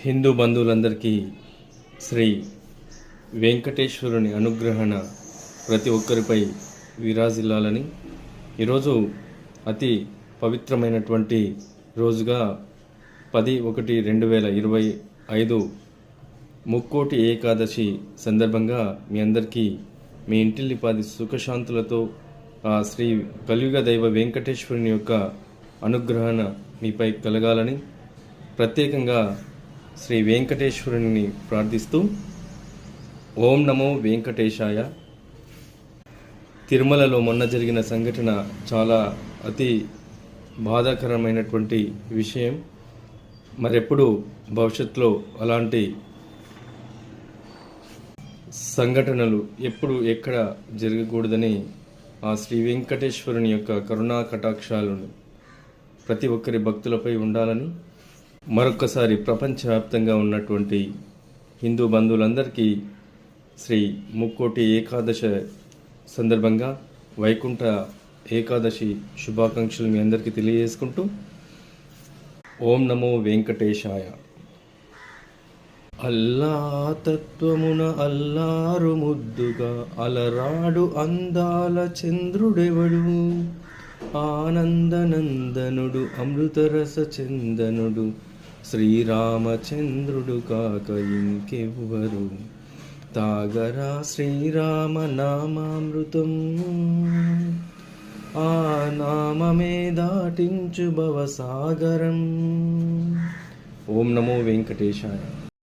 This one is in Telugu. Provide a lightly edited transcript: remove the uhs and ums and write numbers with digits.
హిందూ బంధువులందరికీ శ్రీ వెంకటేశ్వరుని అనుగ్రహణ ప్రతి ఒక్కరిపై విరాజిల్లాలని ఈరోజు అతి పవిత్రమైనటువంటి రోజుగా 10/1/2025 ముక్కోటి ఏకాదశి సందర్భంగా మీ అందరికీ మీ ఇంటిల్లిపాది సుఖశాంతులతో ఆ శ్రీ కలియుగ దైవ వెంకటేశ్వరుని యొక్క అనుగ్రహణ మీపై కలగాలని ప్రత్యేకంగా శ్రీ వెంకటేశ్వరుని ప్రార్థిస్తూ ఓం నమో వెంకటేశాయ. తిరుమలలో మొన్న జరిగిన సంఘటన చాలా అతి బాధాకరమైనటువంటి విషయం. మరెప్పుడు భవిష్యత్తులో అలాంటి సంఘటనలు ఎప్పుడు ఎక్కడ జరగకూడదని ఆ శ్రీ వెంకటేశ్వరుని యొక్క కరుణా కటాక్షాలను ప్రతి ఒక్కరి భక్తులపై ఉండాలని మరొక్కసారి ప్రపంచవ్యాప్తంగా ఉన్నటువంటి హిందూ బంధువులందరికీ శ్రీ ముక్కోటి ఏకాదశి సందర్భంగా వైకుంఠ ఏకాదశి శుభాకాంక్షలు మీ అందరికీ తెలియజేసుకుంటూ ఓం నమో వెంకటేశాయ. అల్లా తత్వమున అల్లారు ముద్దుగా అలరాడు అందాల చంద్రుడెవడు, ఆనందనందనుడు అమృతరస చందనుడు శ్రీరామచంద్రుడు కాక ఇంకెవ్వరు, తాగరా శ్రీరామ నామామృతం, ఆ నామమే దాటించు భవసాగరం. ఓం నమో వెంకటేశాయ.